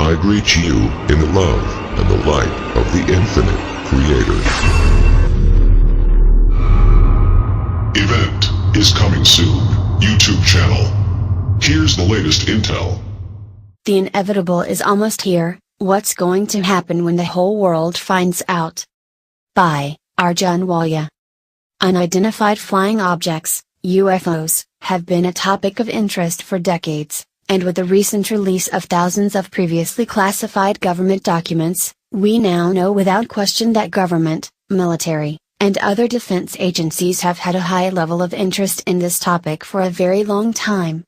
I greet you in the love and the light of the infinite Creator. Event is coming soon. YouTube channel. Here's the latest intel. The inevitable is almost here. What's going to happen when the whole world finds out? By Arjun Whatâ. Unidentified flying objects, UFOs, have been a topic of interest for decades, and with the recent release of thousands of previously classified government documents, we now know without question that government, military, and other defense agencies have had a high level of interest in this topic for a very long time.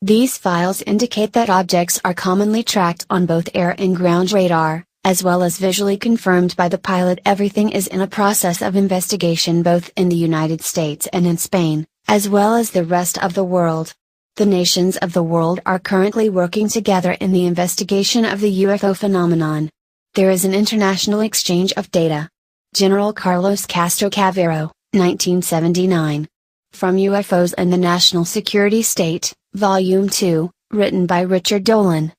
These files indicate that objects are commonly tracked on both air and ground radar, as well as visually confirmed by the pilot. Everything is in a process of investigation both in the United States and in Spain, as well as the rest of the world. The nations of the world are currently working together in the investigation of the UFO phenomenon. There is an international exchange of data. General Carlos Castro Cavero, 1979. From UFOs and the National Security State, Volume 2, written by Richard Dolan.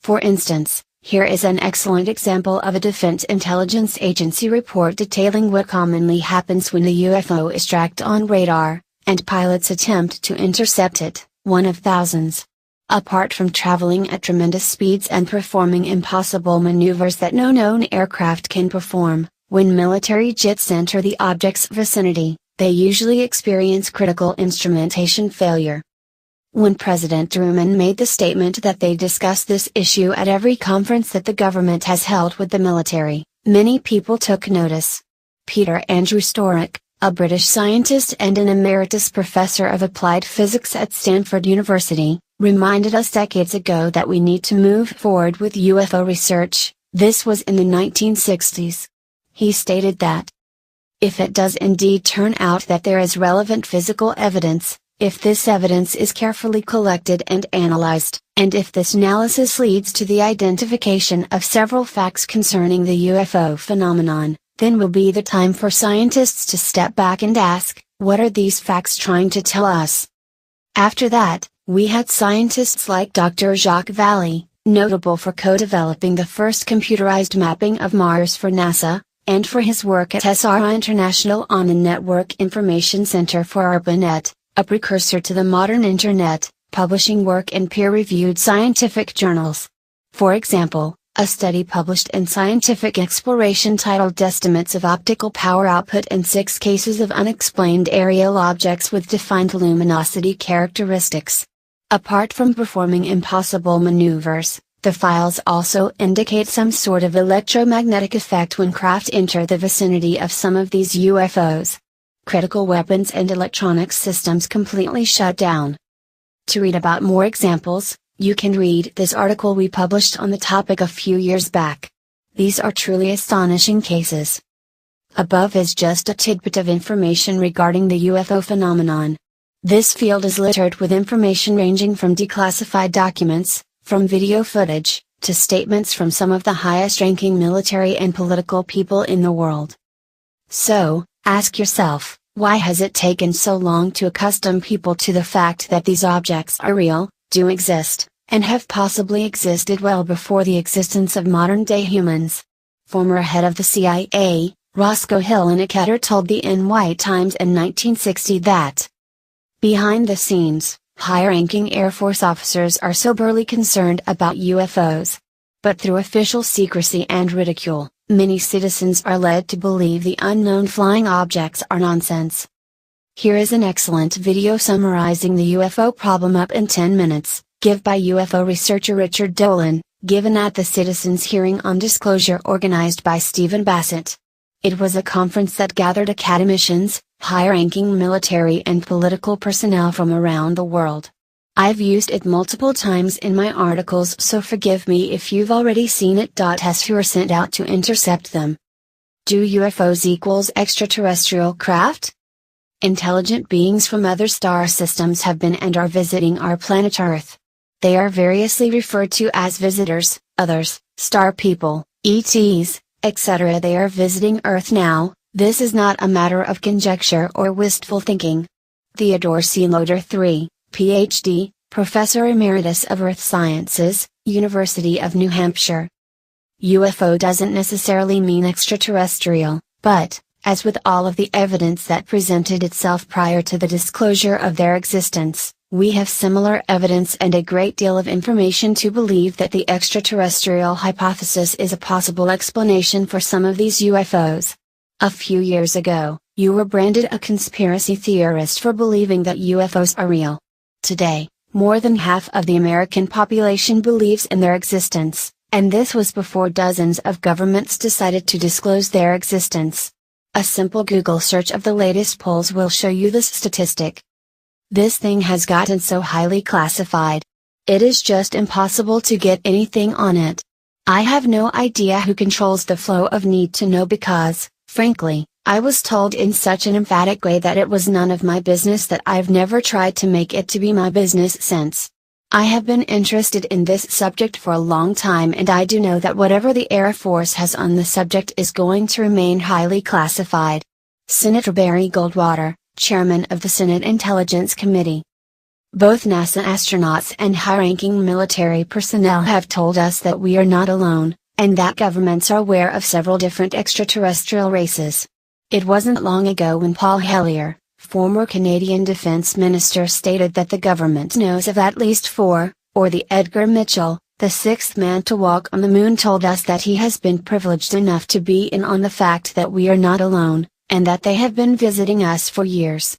For instance, here is an excellent example of a Defense Intelligence Agency report detailing what commonly happens when the UFO is tracked on radar, and pilots attempt to intercept it, one of thousands. Apart from traveling at tremendous speeds and performing impossible maneuvers that no known aircraft can perform, when military jets enter the object's vicinity, they usually experience critical instrumentation failure. When President Truman made the statement that they discuss this issue at every conference that the government has held with the military, many people took notice. Peter Andrew Storick, a British scientist and an emeritus professor of applied physics at Stanford University, reminded us decades ago that we need to move forward with UFO research. This was in the 1960s. He stated that, if it does indeed turn out that there is relevant physical evidence, if this evidence is carefully collected and analyzed, and if this analysis leads to the identification of several facts concerning the UFO phenomenon, then will be the time for scientists to step back and ask, what are these facts trying to tell us? After that, we had scientists like Dr. Jacques Vallée, notable for co-developing the first computerized mapping of Mars for NASA, and for his work at SRI International on the Network Information Center for ARPANET, a precursor to the modern Internet, publishing work in peer-reviewed scientific journals. For example, a study published in Scientific Exploration titled Estimates of Optical Power Output in 6 Cases of Unexplained Aerial Objects with Defined Luminosity Characteristics. Apart from performing impossible maneuvers, the files also indicate some sort of electromagnetic effect when craft enter the vicinity of some of these UFOs. Critical weapons and electronics systems completely shut down. To read about more examples, you can read this article we published on the topic a few years back. These are truly astonishing cases. Above is just a tidbit of information regarding the UFO phenomenon. This field is littered with information ranging from declassified documents, from video footage, to statements from some of the highest-ranking military and political people in the world. So, ask yourself, why has it taken so long to accustom people to the fact that these objects are real, do exist, and have possibly existed well before the existence of modern-day humans? Former head of the CIA, Roscoe Hillenikoetter told the NY Times in 1960 that, behind the scenes, high-ranking Air Force officers are soberly concerned about UFOs. But through official secrecy and ridicule, many citizens are led to believe the unknown flying objects are nonsense. Here is an excellent video summarizing the UFO problem up in 10 minutes, given by UFO researcher Richard Dolan, given at the Citizens Hearing on Disclosure organized by Stephen Bassett. It was a conference that gathered academicians, high-ranking military and political personnel from around the world. I've used it multiple times in my articles, so forgive me if you've already seen it. Tests who are sent out to intercept them. Do UFOs equals extraterrestrial craft? Intelligent beings from other star systems have been and are visiting our planet Earth. They are variously referred to as visitors, others, star people, ETs, etc. They are visiting Earth now. This is not a matter of conjecture or wistful thinking. Theodore C. Loder III, Ph.D., Professor Emeritus of Earth Sciences, University of New Hampshire. UFO doesn't necessarily mean extraterrestrial, but, as with all of the evidence that presented itself prior to the disclosure of their existence, we have similar evidence and a great deal of information to believe that the extraterrestrial hypothesis is a possible explanation for some of these UFOs. A few years ago, you were branded a conspiracy theorist for believing that UFOs are real. Today, more than half of the American population believes in their existence, and this was before dozens of governments decided to disclose their existence. A simple Google search of the latest polls will show you this statistic. This thing has gotten so highly classified. It is just impossible to get anything on it. I have no idea who controls the flow of need to know because, frankly, I was told in such an emphatic way that it was none of my business that I've never tried to make it to be my business since. I have been interested in this subject for a long time, and I do know that whatever the Air Force has on the subject is going to remain highly classified. Senator Barry Goldwater, Chairman of the Senate Intelligence Committee. Both NASA astronauts and high-ranking military personnel have told us that we are not alone, and that governments are aware of several different extraterrestrial races. It wasn't long ago when Paul Hellyer, former Canadian Defence Minister, stated that the government knows of at least 4, or the Edgar Mitchell, the 6th man to walk on the moon, told us that he has been privileged enough to be in on the fact that we are not alone, and that they have been visiting us for years.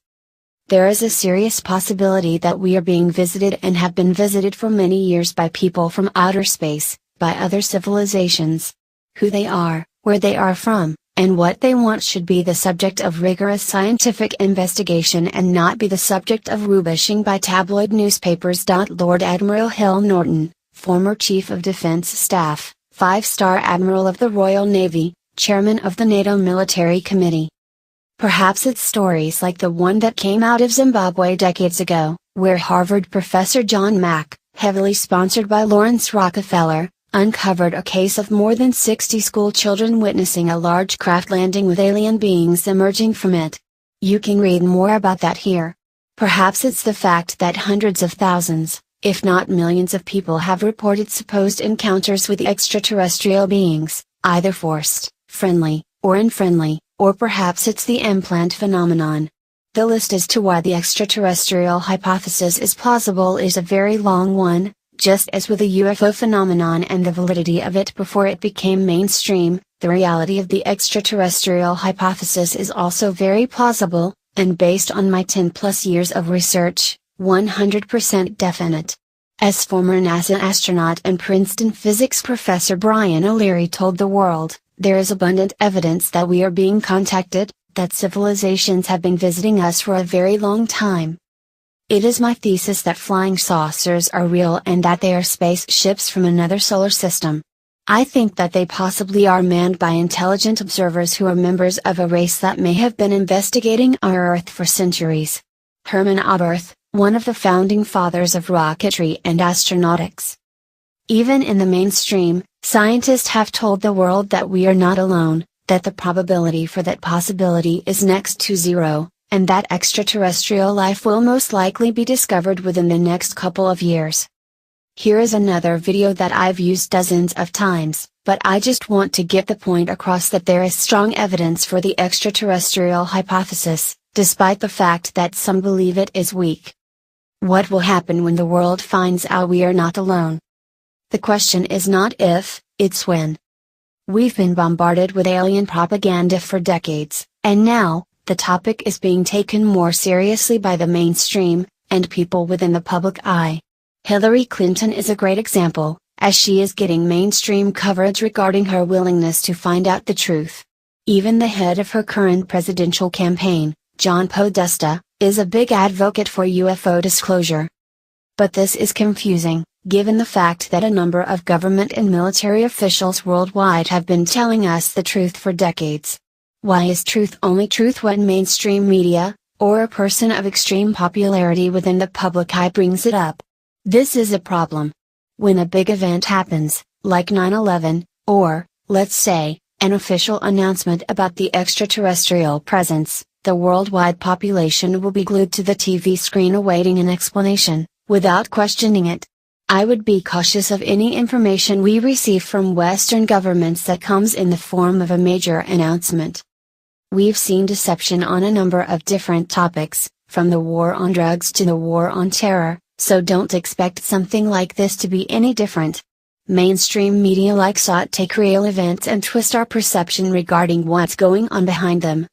There is a serious possibility that we are being visited and have been visited for many years by people from outer space, by other civilizations. Who they are, where they are from, and what they want should be the subject of rigorous scientific investigation and not be the subject of rubbishing by tabloid newspapers. Lord Admiral Hill Norton, former Chief of Defense Staff, 5-star Admiral of the Royal Navy, Chairman of the NATO Military Committee. Perhaps it's stories like the one that came out of Zimbabwe decades ago, where Harvard professor John Mack, heavily sponsored by Lawrence Rockefeller, uncovered a case of more than 60 school children witnessing a large craft landing with alien beings emerging from it. You can read more about that here. Perhaps it's the fact that hundreds of thousands, if not millions of people have reported supposed encounters with extraterrestrial beings, either forced, friendly, or unfriendly, or perhaps it's the implant phenomenon. The list as to why the extraterrestrial hypothesis is plausible is a very long one. Just as with the UFO phenomenon and the validity of it before it became mainstream, the reality of the extraterrestrial hypothesis is also very plausible, and based on my 10+ years of research, 100% definite. As former NASA astronaut and Princeton physics professor Brian O'Leary told the world, there is abundant evidence that we are being contacted, that civilizations have been visiting us for a very long time. It is my thesis that flying saucers are real and that they are spaceships from another solar system. I think that they possibly are manned by intelligent observers who are members of a race that may have been investigating our Earth for centuries. Herman Oberth, one of the founding fathers of rocketry and astronautics. Even in the mainstream, scientists have told the world that we are not alone, that the probability for that possibility is next to zero, and that extraterrestrial life will most likely be discovered within the next couple of years. Here is another video that I've used dozens of times, but I just want to get the point across that there is strong evidence for the extraterrestrial hypothesis, despite the fact that some believe it is weak. What will happen when the world finds out we are not alone? The question is not if, it's when. We've been bombarded with alien propaganda for decades, and now, the topic is being taken more seriously by the mainstream, and people within the public eye. Hillary Clinton is a great example, as she is getting mainstream coverage regarding her willingness to find out the truth. Even the head of her current presidential campaign, John Podesta, is a big advocate for UFO disclosure. But this is confusing, given the fact that a number of government and military officials worldwide have been telling us the truth for decades. Why is truth only truth when mainstream media, or a person of extreme popularity within the public eye brings it up? This is a problem. When a big event happens, like 9/11, or, let's say, an official announcement about the extraterrestrial presence, the worldwide population will be glued to the TV screen awaiting an explanation, without questioning it. I would be cautious of any information we receive from Western governments that comes in the form of a major announcement. We've seen deception on a number of different topics, from the war on drugs to the war on terror, so don't expect something like this to be any different. Mainstream media likes to take real events and twist our perception regarding what's going on behind them.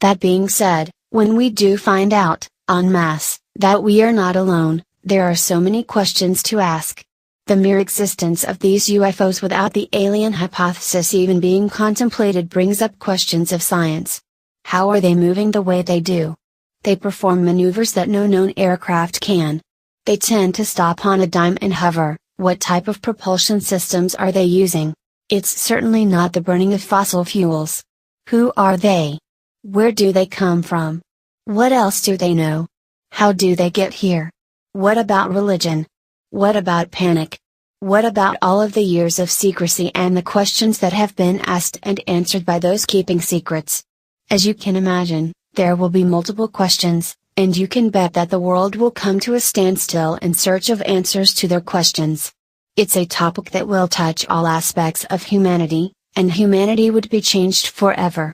That being said, when we do find out, en masse, that we are not alone, there are so many questions to ask. The mere existence of these UFOs without the alien hypothesis even being contemplated brings up questions of science. How are they moving the way they do? They perform maneuvers that no known aircraft can. They tend to stop on a dime and hover. What type of propulsion systems are they using? It's certainly not the burning of fossil fuels. Who are they? Where do they come from? What else do they know? How do they get here? What about religion? What about panic? What about all of the years of secrecy and the questions that have been asked and answered by those keeping secrets? As you can imagine, there will be multiple questions, and you can bet that the world will come to a standstill in search of answers to their questions. It's a topic that will touch all aspects of humanity, and humanity would be changed forever.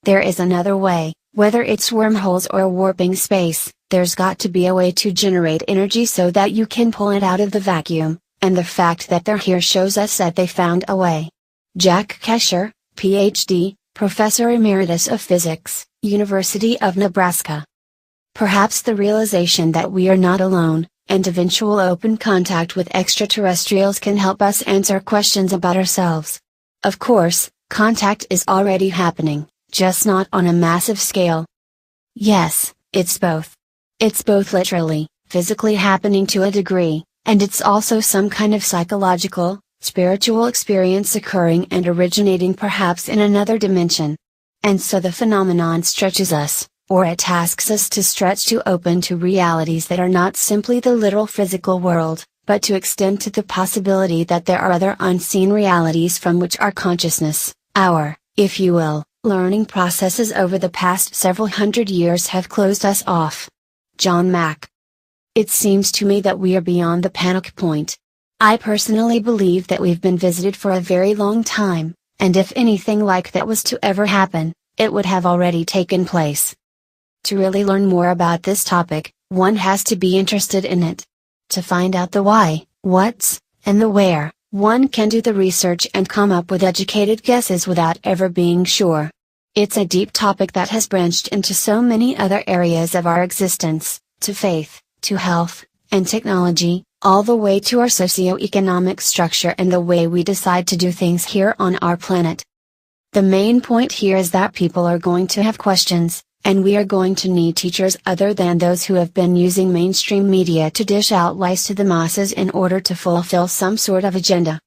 There is another way, whether it's wormholes or warping space. There's got to be a way to generate energy so that you can pull it out of the vacuum, and the fact that they're here shows us that they found a way. Jack Kesher, Ph.D., Professor Emeritus of Physics, University of Nebraska. Perhaps the realization that we are not alone, and eventual open contact with extraterrestrials can help us answer questions about ourselves. Of course, contact is already happening, just not on a massive scale. Yes, it's both. It's both literally, physically happening to a degree, and it's also some kind of psychological, spiritual experience occurring and originating perhaps in another dimension. And so the phenomenon stretches us, or it asks us to stretch to open to realities that are not simply the literal physical world, but to extend to the possibility that there are other unseen realities from which our consciousness, our, if you will, learning processes over the past several hundred years have closed us off. John Mack. It seems to me that we are beyond the panic point. I personally believe that we've been visited for a very long time, and if anything like that was to ever happen, it would have already taken place. To really learn more about this topic, one has to be interested in it. To find out the why, what's, and the where, one can do the research and come up with educated guesses without ever being sure. It's a deep topic that has branched into so many other areas of our existence, to faith, to health, and technology, all the way to our socio-economic structure and the way we decide to do things here on our planet. The main point here is that people are going to have questions, and we are going to need teachers other than those who have been using mainstream media to dish out lies to the masses in order to fulfill some sort of agenda.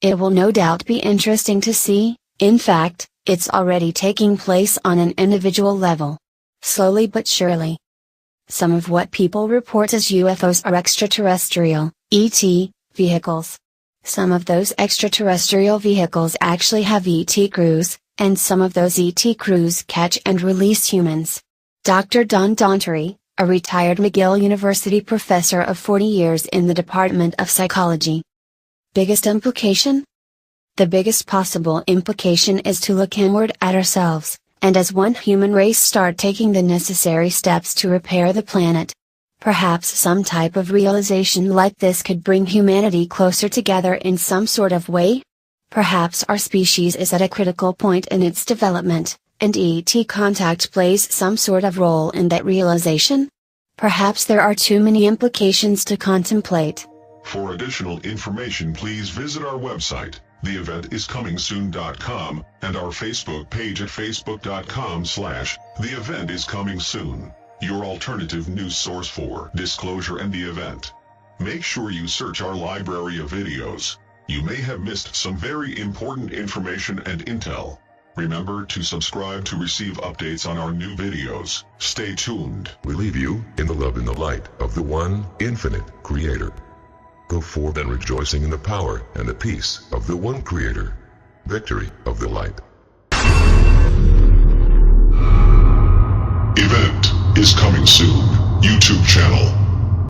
It will no doubt be interesting to see, in fact, it's already taking place on an individual level. Slowly but surely. Some of what people report as UFOs are extraterrestrial, ET, vehicles. Some of those extraterrestrial vehicles actually have ET crews, and some of those ET crews catch and release humans. Dr. Don Dontery, a retired McGill University professor of 40 years in the Department of Psychology. Biggest implication? The biggest possible implication is to look inward at ourselves, and as one human race start taking the necessary steps to repair the planet. Perhaps some type of realization like this could bring humanity closer together in some sort of way? Perhaps our species is at a critical point in its development, and ET contact plays some sort of role in that realization? Perhaps there are too many implications to contemplate. For additional information, please visit our website, theeventiscomingsoon.com, and our Facebook page at facebook.com/theeventiscomingsoon, your alternative news source for disclosure and the event. Make sure you search our library of videos. You may have missed some very important information and intel. Remember to subscribe to receive updates on our new videos. Stay tuned. We leave you in the love and the light of the one infinite Creator. Go forth and rejoicing in the power and the peace of the one Creator. Victory of the light. Event is coming soon. YouTube channel.